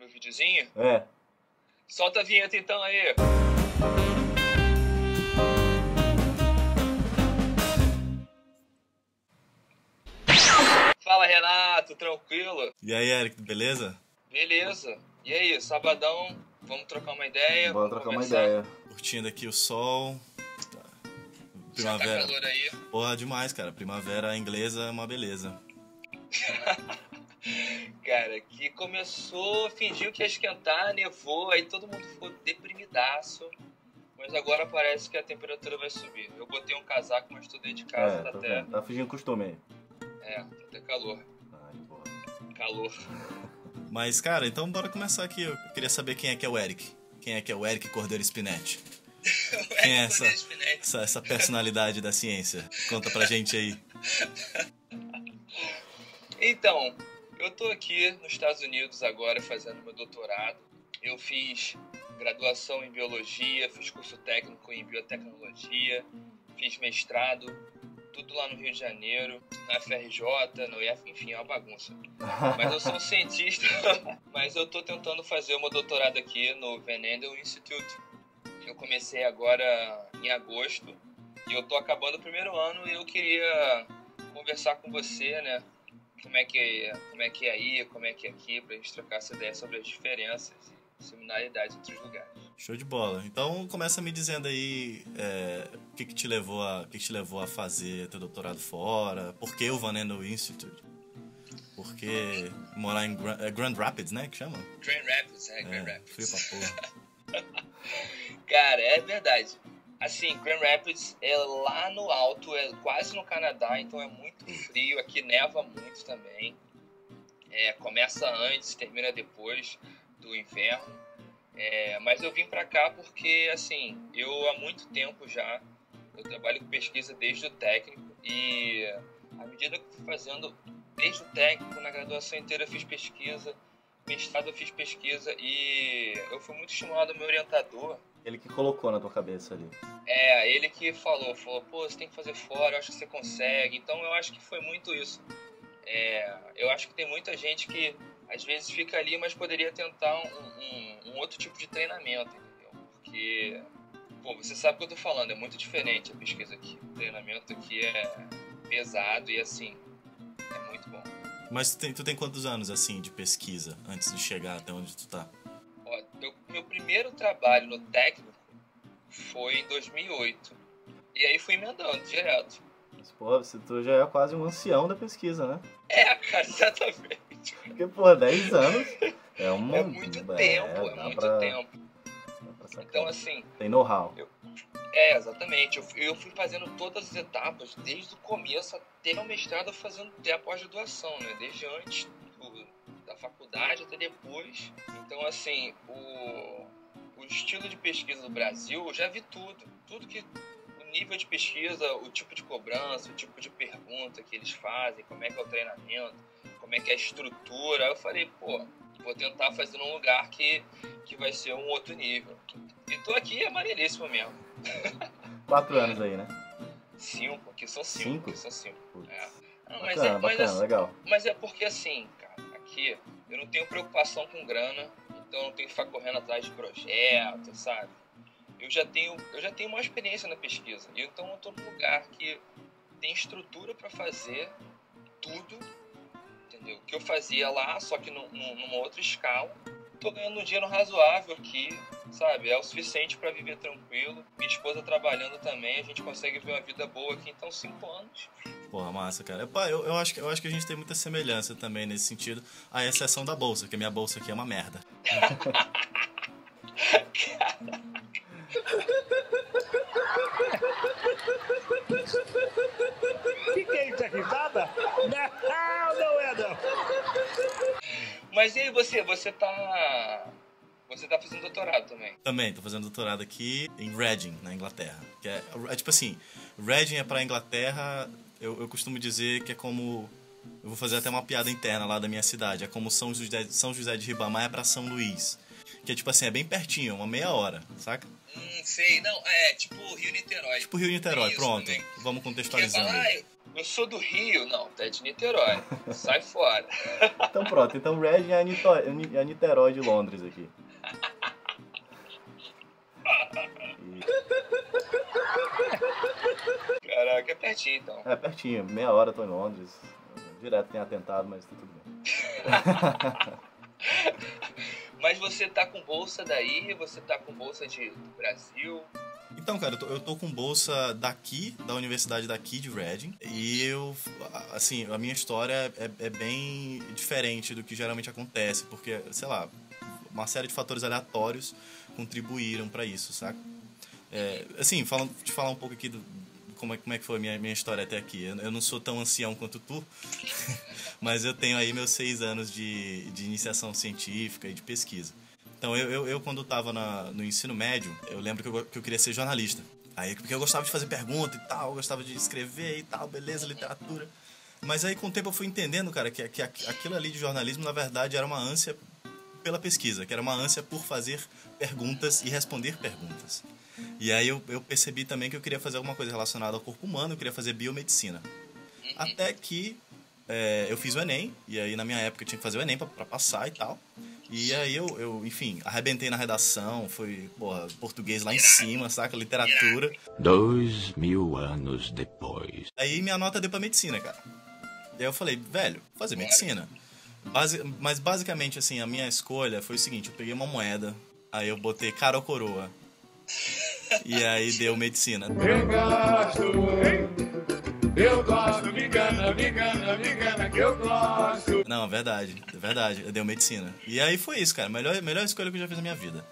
meu videozinho? É. Solta a vinheta então aí. Fala, Renato, tranquilo? E aí, Eric, beleza? Beleza. E aí, sabadão, vamos trocar uma ideia? Bora trocar uma ideia. Curtindo aqui o sol. Já tá Primavera. calor aí? Porra, demais, cara. Primavera inglesa é uma beleza. Cara, que começou, fingiu que ia esquentar, nevou, aí todo mundo ficou deprimidaço. Mas agora parece que a temperatura vai subir. Eu botei um casaco, mas tô dentro de casa, tá até... Tá fingindo costume aí. É, tá até calor. Ai, porra. Calor. Mas, cara, então bora começar aqui. Eu queria saber quem é o Eric. Quem é o Eric Cordeiro Spinetti? Quem é essa personalidade da ciência? Conta pra gente aí. Então, eu tô aqui nos Estados Unidos agora fazendo meu doutorado. Eu fiz graduação em biologia, fiz curso técnico em biotecnologia, fiz mestrado, tudo lá no Rio de Janeiro, na FRJ, no IF, enfim, é uma bagunça. Mas eu sou um cientista, mas eu tô tentando fazer o meu doutorado aqui no Van Andel Institute. Eu comecei agora em agosto e eu tô acabando o primeiro ano e eu queria conversar com você, né? Como é que é aí, como é que é aqui, pra gente trocar essa ideia sobre as diferenças e similaridades entre os lugares. Show de bola. Então começa me dizendo aí o que te levou a fazer teu doutorado fora, por que o Van Andel Institute? Por que morar em Grand Rapids, né, que chama? Grand Rapids, Grand Rapids. Frio pra porra. Cara, é verdade. Assim, Grand Rapids é lá no alto, é quase no Canadá, então é muito frio. Aqui neva muito também. Começa antes, termina depois do inverno. Mas eu vim pra cá porque, assim, eu há muito tempo já, eu trabalho com pesquisa desde o técnico e à medida que eu fui fazendo, desde o técnico, na graduação inteira eu fiz pesquisa, mestrado eu fiz pesquisa e eu fui muito estimulado ao meu orientador. Ele que colocou na tua cabeça ali. Ele que falou, pô, você tem que fazer fora, eu acho que você consegue. Então eu acho que foi muito isso. Eu acho que tem muita gente que às vezes fica ali, mas poderia tentar um outro tipo de treinamento, entendeu? Porque, pô, você sabe o que eu tô falando, é muito diferente a pesquisa aqui. O treinamento aqui é pesado e assim, é muito bom. Mas tu tem quantos anos, assim, de pesquisa antes de chegar até onde tu tá? Ó, meu primeiro trabalho no técnico foi em 2008. E aí fui emendando direto. Mas, pô, tu já é quase um ancião da pesquisa, né? Cara, exatamente. Porque, pô, 10 anos é uma... É muito tempo, é muito tempo. Então, assim... Tem know-how. Exatamente. Eu fui fazendo todas as etapas, desde o começo até o mestrado, fazendo até a pós-graduação, né? Desde antes da faculdade até depois. Então, assim, o estilo de pesquisa do Brasil, eu já vi tudo. Tudo que... O nível de pesquisa, o tipo de cobrança, o tipo de pergunta que eles fazem, como é que é o treinamento, como é que é a estrutura. Aí eu falei, pô, vou tentar fazer num lugar que vai ser um outro nível. E tô aqui, é maneiríssimo mesmo. 4 anos aí, né? 5, aqui são 5. Não, bacana, legal. Mas é porque assim, cara, aqui eu não tenho preocupação com grana, então eu não tenho que ficar correndo atrás de projeto, sabe? Eu já tenho uma experiência na pesquisa, então eu tô num lugar que tem estrutura para fazer tudo, entendeu? Que eu fazia lá, só que numa outra escala. Tô ganhando um dinheiro razoável aqui, sabe? É o suficiente para viver tranquilo. Minha esposa trabalhando também, a gente consegue ver uma vida boa aqui, então 5 anos. Porra, massa, cara. Eu acho que a gente tem muita semelhança também nesse sentido, à exceção da bolsa, que a minha bolsa aqui é uma merda. Que é isso, é risada? Não é não. Mas e aí você tá fazendo doutorado também? Também, tô fazendo doutorado aqui em Reading, na Inglaterra. Que é tipo assim, Reading é pra Inglaterra, eu costumo dizer que é como... Eu vou fazer até uma piada interna lá da minha cidade. É como São José de Ribamar é pra São Luís. Que é tipo assim, é bem pertinho, uma meia hora, saca? Sei, não, é tipo Rio-Niterói. Tipo Rio-Niterói, isso, pronto. também. Vamos contextualizando. Eu sou do Rio, não, tu é de Niterói. Sai fora. Então pronto, então Reading é a Niterói de Londres aqui. Caraca, é pertinho então. É pertinho, meia hora eu tô em Londres. Direto tem atentado, mas tá tudo bem. Mas você tá com bolsa daí? Você tá com bolsa do Brasil? Então, cara, eu tô com bolsa daqui, da universidade daqui de Reading, e assim, a minha história é bem diferente do que geralmente acontece, porque, sei lá, uma série de fatores aleatórios contribuíram pra isso, saca? Assim, te falar um pouco aqui como é que foi a minha história até aqui. Eu não sou tão ancião quanto tu, mas eu tenho aí meus 6 anos de iniciação científica e de pesquisa. Então, eu quando estava no ensino médio, eu lembro que eu queria ser jornalista. Aí, porque eu gostava de fazer pergunta e tal, eu gostava de escrever e tal, beleza, literatura. Mas aí, com o tempo, eu fui entendendo, cara, que aquilo ali de jornalismo, na verdade, era uma ânsia pela pesquisa, que era uma ânsia por fazer perguntas e responder perguntas. E aí, eu percebi também que eu queria fazer alguma coisa relacionada ao corpo humano, eu queria fazer biomedicina. Até que eu fiz o Enem, e aí, na minha época, eu tinha que fazer o Enem pra passar e tal. E aí eu, enfim, arrebentei na redação, foi, português lá em cima, saca? Literatura. 2000 anos depois. Aí minha nota deu pra medicina, cara. E aí eu falei, velho, vou fazer medicina. Mas basicamente, assim, a minha escolha foi o seguinte, eu peguei uma moeda, aí eu botei cara ou coroa. E aí deu medicina. Eu gosto, me engana, que eu gosto. Não, verdade, eu dei medicina. E aí foi isso, cara, melhor escolha que eu já fiz na minha vida.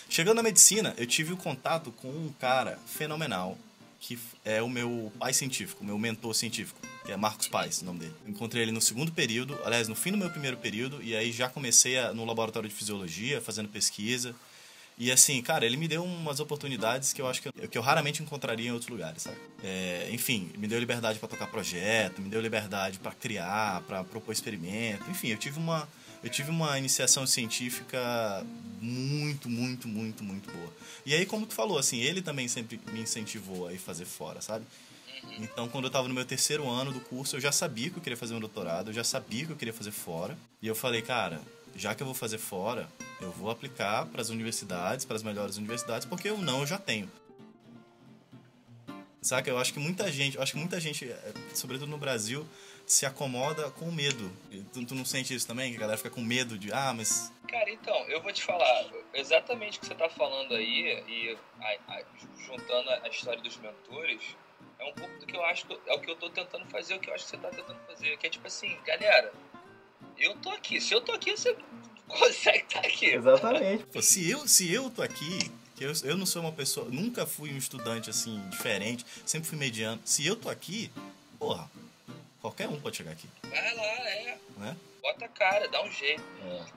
Chegando na medicina, eu tive o contato com um cara fenomenal, que é o meu pai científico, o meu mentor científico, que é Marcos Paes, o nome dele. Encontrei ele no segundo período, aliás, no fim do meu primeiro período, e aí já comecei no laboratório de fisiologia, fazendo pesquisa. E assim, cara, ele me deu umas oportunidades que eu acho que eu raramente encontraria em outros lugares, sabe? Enfim, me deu liberdade para tocar projeto, me deu liberdade para criar, para propor experimento. Enfim, eu tive uma iniciação científica muito, muito, muito, muito boa. E aí, como tu falou, assim, ele também sempre me incentivou a ir fazer fora, sabe? Então, quando eu tava no meu 3º ano do curso, eu já sabia que eu queria fazer um doutorado, eu já sabia que eu queria fazer fora. E eu falei, cara, já que eu vou fazer fora, eu vou aplicar para as universidades, para as melhores universidades, porque eu já tenho. Saca? Eu acho que muita gente, sobretudo no Brasil, se acomoda com medo. Tu não sente isso também? Que a galera fica com medo de, mas... Cara, então, eu vou te falar, exatamente o que você tá falando aí, e juntando a história dos mentores, é um pouco do que eu acho, é o que eu tô tentando fazer, o que eu acho que você tá tentando fazer, que é tipo assim, galera, eu tô aqui, se eu tô aqui, você consegue estar aqui. Exatamente. Pô, se eu tô aqui, que eu não sou uma pessoa, nunca fui um estudante assim, diferente, sempre fui mediano. Se eu tô aqui, porra, qualquer um pode chegar aqui. Vai lá, né? Bota a cara, dá um jeito.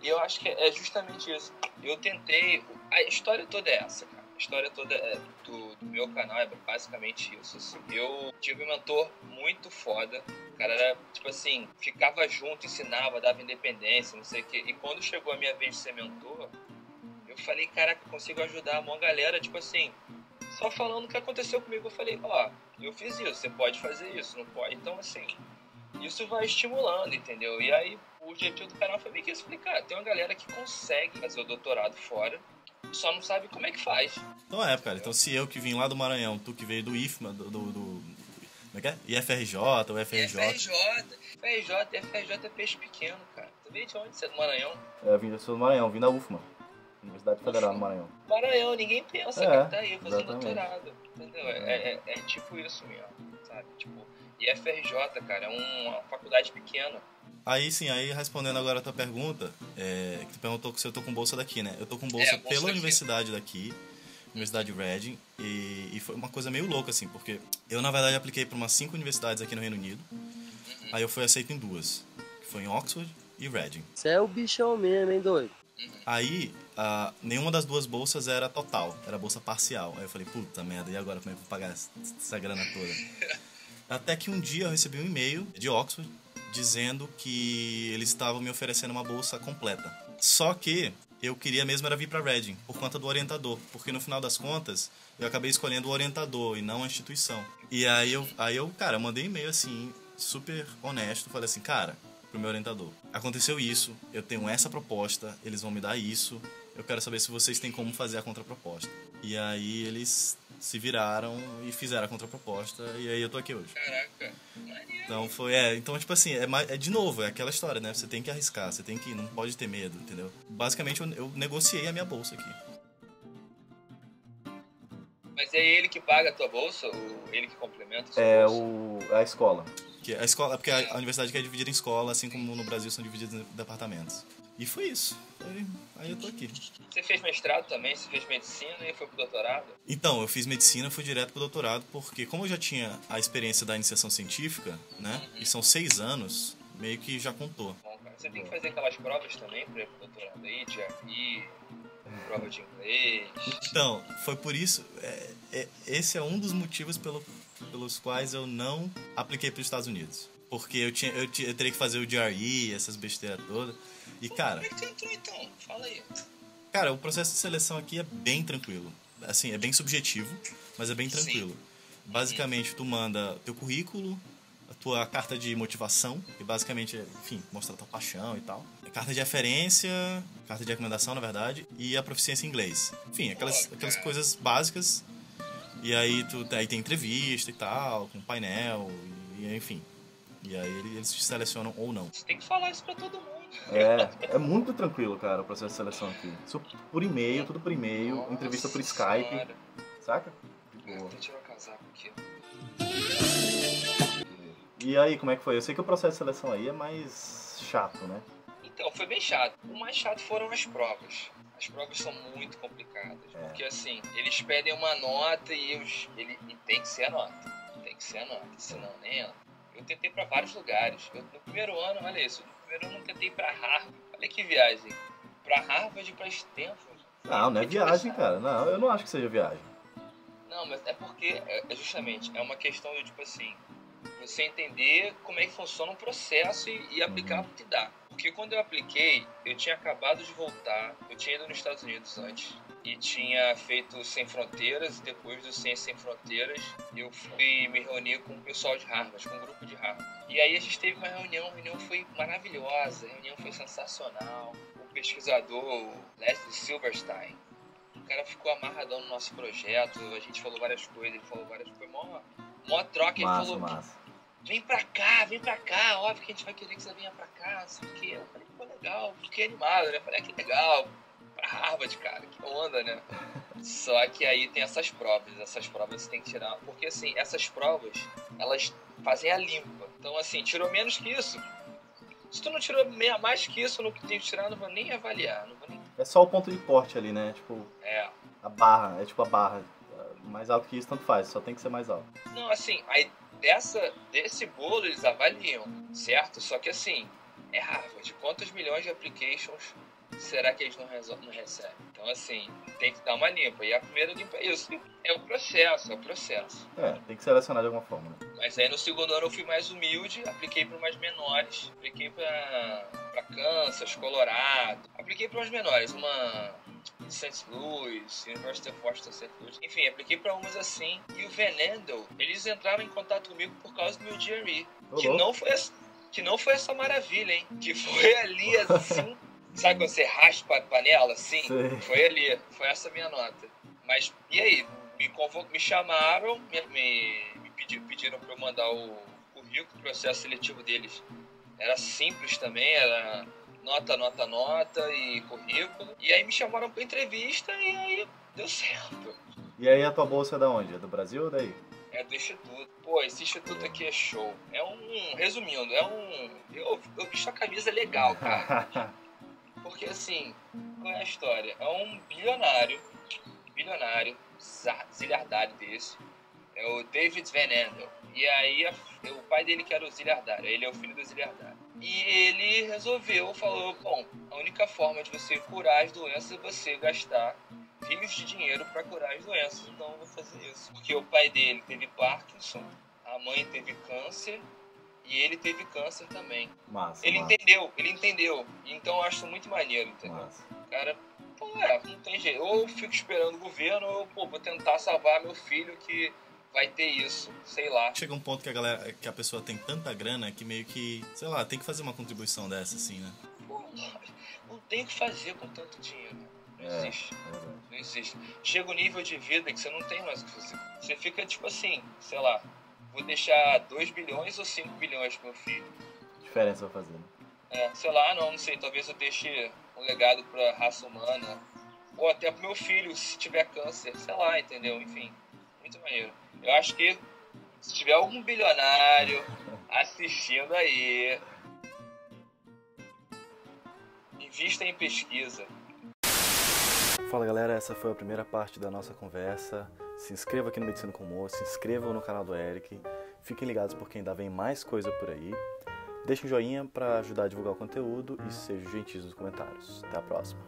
E eu acho que é justamente isso. Eu tentei, a história toda é essa, cara. A história toda do meu canal é basicamente isso, assim. Eu tive um mentor muito foda. O cara era, tipo assim, ficava junto, ensinava, dava independência, não sei o quê. E quando chegou a minha vez de ser mentor, eu falei, caraca, eu consigo ajudar uma galera, tipo assim, só falando o que aconteceu comigo. Eu falei, eu fiz isso, você pode fazer isso, não pode? Então, assim, isso vai estimulando, entendeu? E aí, o objetivo do canal foi meio que isso. Eu falei, cara, tem uma galera que consegue fazer o doutorado fora, só não sabe como é que faz. Então cara. Então se eu que vim lá do Maranhão, tu que veio do IFMA, como é que é? IFRJ, ou FRJ. FRJ é peixe pequeno, cara. Tu veio de onde? Você é do Maranhão? Eu sou do Maranhão, vim da UFMA. Universidade Federal do Maranhão. Maranhão, ninguém pensa, cara, tá aí, fazendo exatamente. doutorado. Entendeu? É tipo isso mesmo, sabe? Tipo, IFRJ, cara, é uma faculdade pequena. Aí sim, respondendo agora a tua pergunta, que tu perguntou se eu tô com bolsa daqui, né? Eu tô com bolsa pela universidade daqui, Universidade Reading, e foi uma coisa meio louca, assim, porque eu, na verdade, apliquei para umas 5 universidades aqui no Reino Unido, aí eu fui aceito em 2, que foi em Oxford e Reading. Você é o bichão mesmo, hein, doido? Aí, nenhuma das 2 bolsas era total, era bolsa parcial. Aí eu falei, puta merda, e agora como é que eu vou pagar essa grana toda? Até que um dia eu recebi um e-mail de Oxford, dizendo que eles estavam me oferecendo uma bolsa completa. Só que eu queria mesmo era vir para Reading, por conta do orientador. Porque no final das contas, eu acabei escolhendo o orientador e não a instituição. E aí eu cara, mandei e-mail assim, super honesto, falei assim, cara, pro meu orientador, aconteceu isso, eu tenho essa proposta, eles vão me dar isso, eu quero saber se vocês têm como fazer a contraproposta. E aí eles se viraram e fizeram a contraproposta, e aí eu tô aqui hoje. Caraca, maneiro. Então então tipo assim, é de novo, é aquela história, né? Você tem que arriscar, você tem que, não pode ter medo, entendeu? Basicamente eu negociei a minha bolsa aqui. Mas é ele que paga a tua bolsa ou ele que complementa a sua bolsa? A escola. Que a escola, porque a universidade aqui é dividida em escola, assim como no Brasil são divididos em departamentos. E foi isso. Aí eu tô aqui. Você fez mestrado também? Você fez medicina e foi pro doutorado? Então, eu fiz medicina, fui direto pro doutorado, porque como eu já tinha a experiência da iniciação científica, né? E são 6 anos, meio que já contou. Bom, cara, você tem que fazer aquelas provas também pra ir pro doutorado aí, de GRE, prova de inglês. Então, foi por isso, esse é um dos motivos pelos quais eu não apliquei para os Estados Unidos. Porque eu teria que fazer o GRE, essas besteiras todas. E, cara... Como é que tu entrou, então? Fala aí. Cara, o processo de seleção aqui é bem tranquilo. Assim, é bem subjetivo, mas é bem tranquilo. Sim. Basicamente, tu manda teu currículo, a tua carta de motivação, que basicamente, enfim, mostra a tua paixão e tal. Carta de referência, carta de recomendação, na verdade, e a proficiência em inglês. Enfim, aquelas coisas básicas. E aí aí tem entrevista e tal, com painel, e enfim. E aí eles te selecionam ou não. Você tem que falar isso pra todo mundo. É muito tranquilo, cara, o processo de seleção aqui. Isso por e-mail, tudo por e-mail, Nossa entrevista por Skype, senhora. saca? Vou até tirar o casaco aqui. E aí, como é que foi? Eu sei que o processo de seleção aí é mais chato, né? Então, foi bem chato. O mais chato foram as provas. As provas são muito complicadas. Porque, assim, eles pedem uma nota e tem que ser a nota. Tem que ser a nota, senão nem entra. Eu tentei pra vários lugares. No primeiro ano, olha isso, no primeiro ano eu tentei pra Harvard. Olha que viagem. Pra Harvard e pra Stanford. Não é viagem, cara. Não, eu não acho que seja viagem. Não, mas é porque, justamente, é uma questão de, tipo assim, você entender como é que funciona um processo e aplicar o que dá. Porque quando eu apliquei, eu tinha acabado de voltar, eu tinha ido nos Estados Unidos antes, e tinha feito Sem Fronteiras, e depois do Ciência Sem Fronteiras, eu fui me reunir com o pessoal de Harvard, com um grupo de Harvard. E aí a gente teve uma reunião, a reunião foi maravilhosa, a reunião foi sensacional. O pesquisador, o Leslie Silverstein, o cara ficou amarradão no nosso projeto, a gente falou várias coisas, ele falou várias coisas, mó troca, ele falou... Massa. Vem pra cá, óbvio que a gente vai querer que você venha pra cá, não sei o que. Eu falei, pô, legal, fiquei animado, né? Falei, que legal, pra Harvard, cara, que onda, né? Só que aí tem essas provas você tem que tirar, porque assim, essas provas, elas fazem a limpa. Então assim, tirou menos que isso. Se tu não tirou mais que isso, no que tem que tirar, eu não vou nem avaliar, não vou nem... É só o ponto de corte ali, né? Tipo, a barra, a barra. Mais alto que isso, tanto faz, só tem que ser mais alto. Não, assim, aí desse bolo eles avaliam, certo? Só que assim, é Harvard. Quantos milhões de applications será que eles não recebem? Então assim, tem que dar uma limpa. E a primeira limpa é isso. É o processo. Tem que selecionar de alguma forma, né? Mas aí no segundo ano eu fui mais humilde, apliquei para umas menores. Apliquei para Kansas, Colorado. Apliquei para umas menores, uma... St. Louis, University of Washington, St. Louis. Enfim, apliquei pra umas assim. E o Venendo, eles entraram em contato comigo por causa do meu GRE. Que não foi essa maravilha, hein? Que foi ali assim. Sabe quando você raspa a panela assim? Sei. Foi ali. Foi essa minha nota. Mas, e aí? Me chamaram, me pediram pra eu mandar o currículo. O processo seletivo deles era simples também, era... Nota e currículo. E aí me chamaram pra entrevista e aí deu certo. E aí a tua bolsa é da onde? É do Brasil ou daí? É do Instituto. Pô, esse Instituto aqui é show. Resumindo, eu visto a camisa legal, cara. Porque assim, qual é a história? É um bilionário, zilhardário desse. É o David Van Andel. E aí o pai dele que era o zilhardário, ele é o filho do zilhardário. E ele falou, bom, a única forma de você curar as doenças é você gastar rios de dinheiro para curar as doenças. Então eu vou fazer isso. Porque o pai dele teve Parkinson, a mãe teve câncer e ele teve câncer também. Ele entendeu. Então eu acho muito maneiro, entendeu? Massa. Cara, não tem jeito. Ou eu fico esperando o governo, ou vou tentar salvar meu filho que vai ter isso, sei lá. Chega um ponto que a pessoa tem tanta grana que meio que, sei lá, tem que fazer uma contribuição dessa, assim, né? Pô, não tem o que fazer com tanto dinheiro. Não existe. Não existe. Chega um nível de vida que você não tem mais o que fazer. Você fica tipo assim, sei lá, vou deixar 2 bilhões ou 5 bilhões pro meu filho. Que diferença vai fazer, né? Sei lá, não sei, talvez eu deixe um legado pra raça humana. Ou até pro meu filho, se tiver câncer, sei lá, entendeu? Enfim, muito maneiro. Eu acho que se tiver algum bilionário assistindo aí, invista em pesquisa. Fala galera, essa foi a primeira parte da nossa conversa. Se inscreva aqui no Medicina com Humor, se inscrevam no canal do Eric. Fiquem ligados porque ainda vem mais coisa por aí. Deixe um joinha para ajudar a divulgar o conteúdo e sejam gentis nos comentários. Até a próxima.